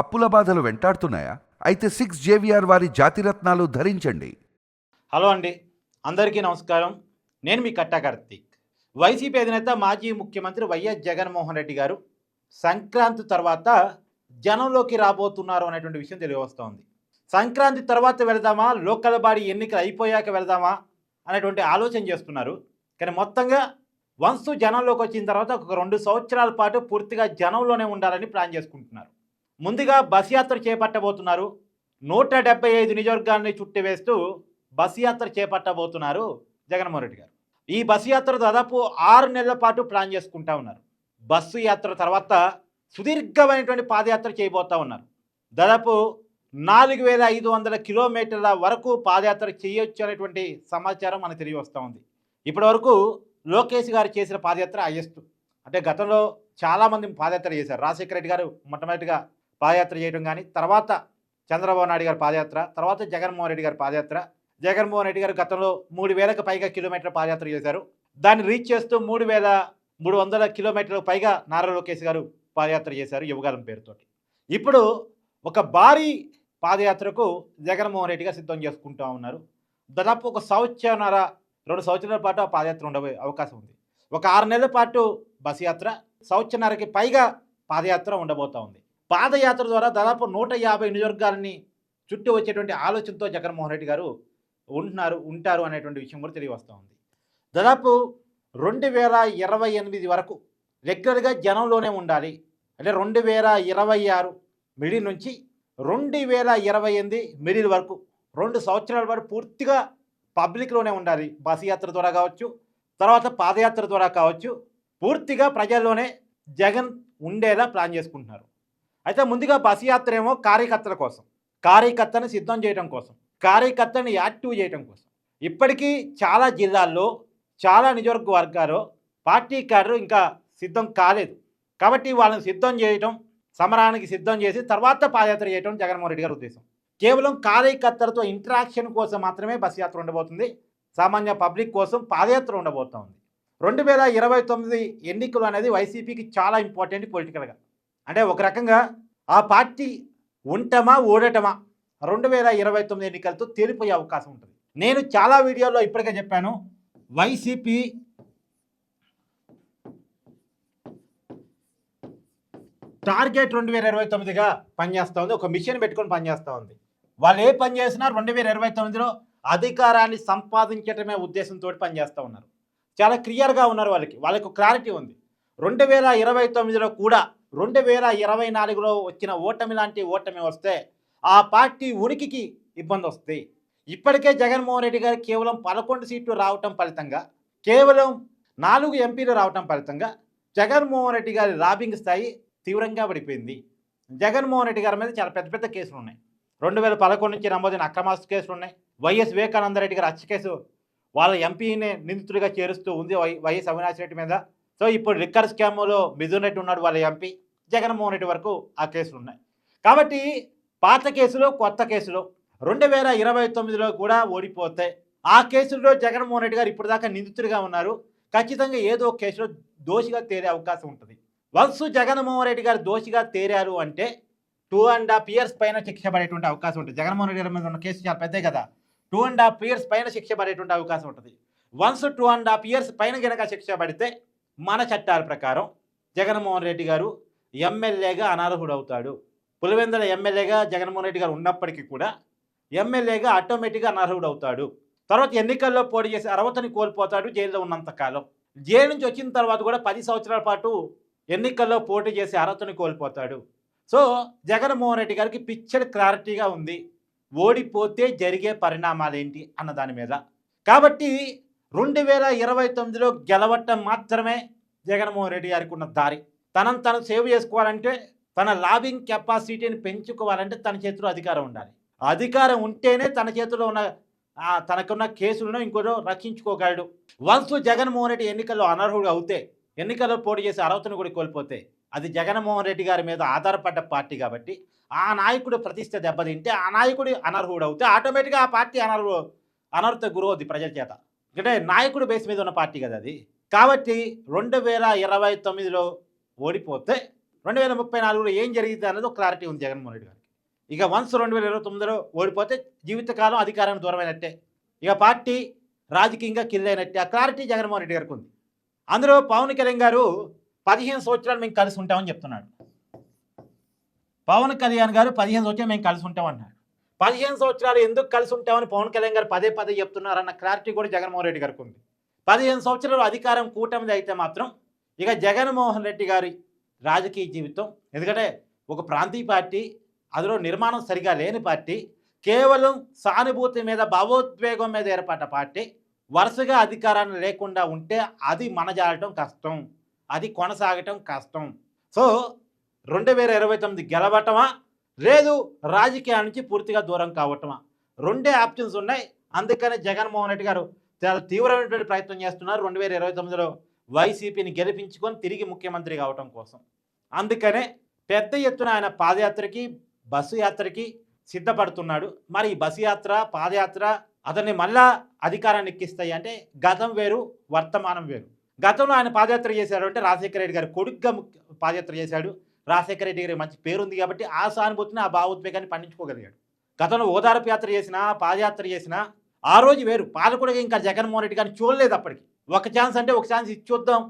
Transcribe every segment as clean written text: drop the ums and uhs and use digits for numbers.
అప్పుల బాధలు వెంటాడుతున్నాయా? అయితే 6 జేవిఆర్ వారి జాతిరత్నాలు ధరించండి. హలో అండి, అందరికీ నమస్కారం. నేను మీ కట్టా కార్తీక్. వైసీపీ అధినేత మాజీ ముఖ్యమంత్రి వైఎస్ జగన్మోహన్ రెడ్డి గారు సంక్రాంతి తర్వాత జనంలోకి రాబోతున్నారు అనేటువంటి విషయం తెలియవస్తోంది. సంక్రాంతి తర్వాత వెళదామా, లోకల్ బాడీ ఎన్నికలు అయిపోయాక వెళదామా అనేటువంటి ఆలోచన చేస్తున్నారు. కానీ మొత్తంగా వన్స్ జనంలోకి వచ్చిన తర్వాత ఒక 2 సంవత్సరాల పాటు పూర్తిగా జనంలోనే ఉండాలని ప్లాన్ చేసుకుంటున్నారు. ముందుగా బస్ యాత్ర చేపట్టబోతున్నారు. 175 నియోజకవర్గాన్ని చుట్టివేస్తూ బస్ యాత్ర చేపట్టబోతున్నారు జగన్మోహన్ రెడ్డి గారు. ఈ బస్ యాత్ర దాదాపు 6 నెలల పాటు ప్లాన్ చేసుకుంటా ఉన్నారు. బస్సు యాత్ర తర్వాత సుదీర్ఘమైనటువంటి పాదయాత్ర చేయబోతా ఉన్నారు. దాదాపు 4500 కిలోమీటర్ల వరకు పాదయాత్ర చేయొచ్చు అనేటువంటి సమాచారం మనకు తెలియ వస్తూ ఉంది. ఇప్పటి వరకు లోకేష్ గారు చేసిన పాదయాత్ర హైయెస్ట్. అంటే గతంలో చాలామంది పాదయాత్ర చేశారు. రాజశేఖర రెడ్డి గారు మొట్టమొదటిగా పాదయాత్ర చేయడం కానీ, తర్వాత చంద్రబాబు నాయుడు గారి పాదయాత్ర, తర్వాత జగన్మోహన్ రెడ్డి గారి పాదయాత్ర. జగన్మోహన్ రెడ్డి గారు గతంలో 3000కు పైగా కిలోమీటర్ల పాదయాత్ర చేశారు. దాన్ని రీచ్ చేస్తూ 3300 కిలోమీటర్లకు పైగా నారా లోకేష్ గారు పాదయాత్ర చేశారు యువగాలం పేరుతోటి. ఇప్పుడు ఒక భారీ పాదయాత్రకు జగన్మోహన్ రెడ్డి గారు సిద్ధం చేసుకుంటూ ఉన్నారు. దాదాపు ఒక 2 సంవత్సరాల పాటు ఆ పాదయాత్ర ఉండే అవకాశం ఉంది. ఒక 6 నెలల పాటు బస్ యాత్ర, సంవత్సరానికి పైగా పాదయాత్ర ఉండబోతూ ఉంది. పాదయాత్ర ద్వారా దాదాపు 150 నియోజకవర్గాలని చుట్టూ వచ్చేటువంటి ఆలోచనతో జగన్మోహన్ రెడ్డి గారు ఉంటారు అనేటువంటి విషయం కూడా తెలియవస్తూ ఉంది. దాదాపు 2028 వరకు రెగ్యులర్గా జనంలోనే ఉండాలి. అంటే 2026 మిడిల్ నుంచి 2028 మిడిల్ వరకు 2 సంవత్సరాల పాటు పూర్తిగా పబ్లిక్లోనే ఉండాలి. బస్ యాత్ర ద్వారా కావచ్చు, తర్వాత పాదయాత్ర ద్వారా కావచ్చు, పూర్తిగా ప్రజల్లోనే జగన్ ఉండేలా ప్లాన్ చేసుకుంటున్నారు. అయితే ముందుగా బస్ యాత్ర ఏమో కార్యకర్తల కోసం, కార్యకర్తని సిద్ధం చేయడం కోసం, కార్యకర్తని యాక్టివ్ చేయడం కోసం. ఇప్పటికీ చాలా జిల్లాల్లో, చాలా నియోజకవర్గాల్లో పార్టీ క్యాడర్ ఇంకా సిద్ధం కాలేదు. కాబట్టి వాళ్ళని సిద్ధం చేయడం, సమరానికి సిద్ధం చేసి తర్వాత పాదయాత్ర చేయడం జగన్మోహన్ రెడ్డి గారి ఉద్దేశం. కేవలం కార్యకర్తలతో ఇంటరాక్షన్ కోసం మాత్రమే బస్ యాత్ర ఉండబోతుంది. సామాన్య పబ్లిక్ కోసం పాదయాత్ర ఉండబోతోంది. 2029 ఎన్నికలు అనేది వైసీపీకి చాలా ఇంపార్టెంట్ పొలిటికల్గా. అంటే ఒక రకంగా ఆ పార్టీ ఉండటమా ఓడటమా 2029 ఎన్నికలతో తేలిపోయే అవకాశం ఉంటుంది. నేను చాలా వీడియోల్లో ఇప్పటికే చెప్పాను, వైసీపీ టార్గెట్ 2029గా పనిచేస్తూ ఉంది. ఒక మిషన్ పెట్టుకొని పనిచేస్తూ ఉంది. వాళ్ళు ఏ పని చేసినా 2029లో అధికారాన్ని సంపాదించడమే ఉద్దేశంతో పనిచేస్తూ ఉన్నారు. చాలా క్లియర్గా ఉన్నారు. వాళ్ళకు క్లారిటీ ఉంది. 2029లో కూడా 2024లో వచ్చిన ఓటమి లాంటి ఓటమి వస్తే ఆ పార్టీ ఉనికికి ఇబ్బంది వస్తుంది. ఇప్పటికే జగన్మోహన్ రెడ్డి గారు కేవలం 11 సీట్లు రావటం ఫలితంగా, కేవలం 4 ఎంపీలు రావటం ఫలితంగా జగన్మోహన్ రెడ్డి గారి లాబింగ్ స్థాయి తీవ్రంగా పడిపోయింది. జగన్మోహన్ రెడ్డి గారి మీద చాలా పెద్ద పెద్ద కేసులు ఉన్నాయి. 2011 నుంచి నమోదైన అక్రమాస్తు కేసులు ఉన్నాయి. వైఎస్ వివేకానందరెడ్డి గారి హత్య కేసు వాళ్ళ ఎంపీనే నిందితుడిగా చేరుస్తూ ఉంది వైఎస్ అవినాష్ రెడ్డి మీద. సో ఇప్పుడు లిక్కర్ స్కామ్లో మిథున్ రెడ్డి ఉన్నాడు వాళ్ళ ఎంపీ. జగన్మోహన్ రెడ్డి వరకు ఆ కేసులు ఉన్నాయి. కాబట్టి పాత కేసులు, కొత్త కేసులు 2029లో కూడా ఓడిపోతే ఆ కేసుల్లో జగన్మోహన్ రెడ్డి గారు ఇప్పటిదాకా నిందితుడిగా ఉన్నారు. ఖచ్చితంగా ఏదో ఒక కేసులో దోషిగా తేరే అవకాశం ఉంటుంది. వన్స్ జగన్మోహన్ రెడ్డి గారు దోషిగా తేరారు అంటే 2.5 years పైన శిక్ష పడేటువంటి అవకాశం ఉంటుంది. జగన్మోహన్ రెడ్డి గారి మీద ఉన్న కేసు చాలా పెద్దే కదా. 2.5 years పైన శిక్ష పడేటువంటి అవకాశం ఉంటుంది. వన్స్ 2.5 years పైన కనుక శిక్ష పడితే మన చట్టాల ప్రకారం జగన్మోహన్ రెడ్డి గారు ఎమ్మెల్యేగా అనర్హుడు అవుతాడు. పులివెందుల ఎమ్మెల్యేగా జగన్మోహన్ రెడ్డి గారు ఉన్నప్పటికీ కూడా ఎమ్మెల్యేగా ఆటోమేటిక్గా అనర్హుడు అవుతాడు. తర్వాత ఎన్నికల్లో పోటీ చేసి అర్హతని కోల్పోతాడు జైల్లో ఉన్నంతకాలం. జైలు నుంచి వచ్చిన తర్వాత కూడా 10 సంవత్సరాల పాటు ఎన్నికల్లో పోటీ చేసి అర్హతని కోల్పోతాడు. సో జగన్మోహన్ రెడ్డి గారికి పిక్చర్ క్లారిటీగా ఉంది, ఓడిపోతే జరిగే పరిణామాలు ఏంటి అన్న దాని మీద. కాబట్టి 2029లో గెలవటం మాత్రమే జగన్మోహన్ రెడ్డి గారికి ఉన్న దారి. తనను తను సేవ్ చేసుకోవాలంటే, తన లాబింగ్ కెపాసిటీని పెంచుకోవాలంటే తన చేతిలో అధికారం ఉండాలి. అధికారం ఉంటేనే తన చేతిలో ఉన్న తనకున్న కేసులను ఇంకోటో రక్షించుకోగలడు. వన్స్ జగన్మోహన్ రెడ్డి ఎన్నికల్లో అనర్హుడు అవుతే, ఎన్నికల్లో పోటీ చేసే అర్హతను కూడా కోల్పోతే, అది జగన్మోహన్ రెడ్డి గారి మీద ఆధారపడ్డ పార్టీ కాబట్టి ఆ నాయకుడు ప్రతిష్ట దెబ్బతింటే, ఆ నాయకుడు అనర్హుడు అవుతే ఆటోమేటిక్గా ఆ పార్టీ అనర్హత గురవుద్ది ప్రజల చేత. అంటే నాయకుడు బేస్ మీద ఉన్న పార్టీ కదా అది. కాబట్టి 2029లో ఓడిపోతే 2034లో ఏం జరిగింది అన్నది ఒక క్లారిటీ ఉంది జగన్మోహన్ రెడ్డి గారికి. ఇక వన్స్ 2029లో ఓడిపోతే జీవితకాలం అధికారానికి దూరమైనట్టే, ఇక పార్టీ రాజకీయంగా కిల్ అయినట్టే, ఆ క్లారిటీ జగన్మోహన్ రెడ్డి గారికి ఉంది. అందులో పవన్ కళ్యాణ్ గారు 15 సంవత్సరాలు మేము కలిసి ఉంటామని చెప్తున్నాడు. పవన్ కళ్యాణ్ గారు 15 సంవత్సరాలు మేము కలిసి ఉంటామన్నాడు. 15 సంవత్సరాలు ఎందుకు కలిసి ఉంటామని పవన్ కళ్యాణ్ గారు పదే పదే చెప్తున్నారన్న క్లారిటీ కూడా జగన్మోహన్ రెడ్డి గారికి ఉంది. 15 సంవత్సరాలు అధికారం కూటమిది అయితే మాత్రం ఇక జగన్మోహన్ రెడ్డి గారి రాజకీయ జీవితం, ఎందుకంటే ఒక ప్రాంతీయ పార్టీ, అందులో నిర్మాణం సరిగా లేని పార్టీ, కేవలం సానుభూతి మీద భావోద్వేగం మీద ఏర్పడ్డ పార్టీ వరుసగా అధికారాన్ని లేకుండా ఉంటే అది మనజాలటం కష్టం, అది కొనసాగటం కష్టం. సో 2029 గెలవటమా లేదు రాజకీయాల నుంచి పూర్తిగా దూరం కావటమా, రెండే ఆప్షన్స్ ఉన్నాయి. అందుకనే జగన్మోహన్ రెడ్డి గారు చాలా తీవ్రమైనటువంటి ప్రయత్నం చేస్తున్నారు 2029లో వైసీపీని గెలిపించుకొని తిరిగి ముఖ్యమంత్రి కావటం కోసం. అందుకనే పెద్ద ఎత్తున ఆయన పాదయాత్రకి బస్సు యాత్రకి సిద్ధపడుతున్నాడు. మరి ఈ బస్సు యాత్ర పాదయాత్ర అతన్ని మళ్ళా అధికారాన్ని ఎక్కిస్తాయి అంటే గతం వేరు వర్తమానం వేరు. గతంలో ఆయన పాదయాత్ర చేశాడు అంటే రాజశేఖర రెడ్డి గారి కొడుకుగా పాదయాత్ర చేశాడు. రాజశేఖర రెడ్డి గారి మంచి పేరుంది కాబట్టి ఆ సానుభూతిని ఆ భావోద్వేగాన్ని పండించుకోగలిగాడు. గతంలో ఓదార్పు యాత్ర చేసినా పాదయాత్ర చేసినా ఆ రోజు వేరు. పాలకుడిగా ఇంకా జగన్మోహన్ రెడ్డి గారిని చూడలేదు. అప్పటికి ఒక ఛాన్స్ అంటే ఒక ఛాన్స్ ఇచ్చొద్దాం,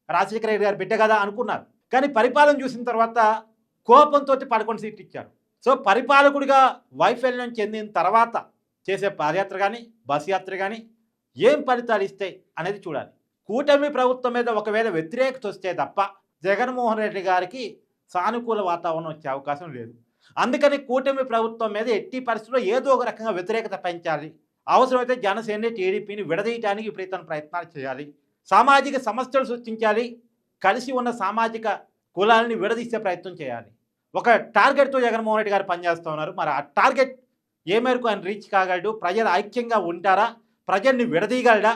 రాజశేఖర రెడ్డి గారు బిడ్డ కదా అనుకున్నారు. కానీ పరిపాలన చూసిన తర్వాత కోపంతో 11 సీట్లు ఇచ్చారు. సో పరిపాలకుడిగా వైఫల్యం చెందిన తర్వాత చేసే పాదయాత్ర కానీ బస్ యాత్ర కానీ ఏం ఫలితాలు ఇస్తాయి అనేది చూడాలి. కూటమి ప్రభుత్వం మీద ఒకవేళ వ్యతిరేకత వస్తే తప్ప జగన్మోహన్ రెడ్డి గారికి సానుకూల వాతావరణం వచ్చే అవకాశం లేదు. అందుకని కూటమి ప్రభుత్వం మీద ఎట్టి పరిస్థితుల్లో ఏదో ఒక రకంగా వ్యతిరేకత పెంచాలి. అవసరమైతే జనసేన టీడీపీని విడదీయటానికి విపరీతమైన ప్రయత్నాలు చేయాలి. సామాజిక సమస్యలు సృష్టించాలి. కలిసి ఉన్న సామాజిక కులాలని విడదీసే ప్రయత్నం చేయాలి. ఒక టార్గెట్తో జగన్మోహన్ రెడ్డి గారు పనిచేస్తూ ఉన్నారు. మరి ఆ టార్గెట్ ఏ మేరకు ఆయన రీచ్ కాగలడు? ప్రజలు ఐక్యంగా ఉంటారా? ప్రజల్ని విడదీయగలడా?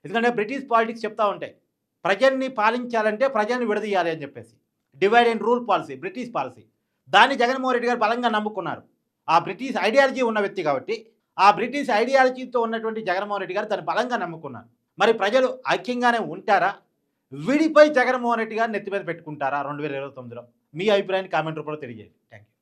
ఎందుకంటే బ్రిటిష్ పాలిటిక్స్ చెప్తా ఉంటాయి, ప్రజల్ని పాలించాలంటే ప్రజల్ని విడదీయాలి అని చెప్పేసి. Divide and rule policy, British policy. దాన్ని జగన్మోహన్ రెడ్డి గారు బలంగా నమ్ముకున్నారు. ఆ బ్రిటిష్ ఐడియాలజీ ఉన్న వ్యక్తి కాబట్టి ఆ బ్రిటిష్ ఐడియాలజీతో ఉన్నటువంటి జగన్మోహన్ రెడ్డి గారు దాన్ని బలంగా నమ్ముకున్నారు. మరి ప్రజలు ఐక్యంగానే ఉంటారా? విడిపోయి జగన్మోహన్ రెడ్డి గారు నెత్తి మీద పెట్టుకుంటారా 2029లో? మీ అభిప్రాయాన్ని కామెంట్ రూపంలో తెలియజేయండి. Thank you.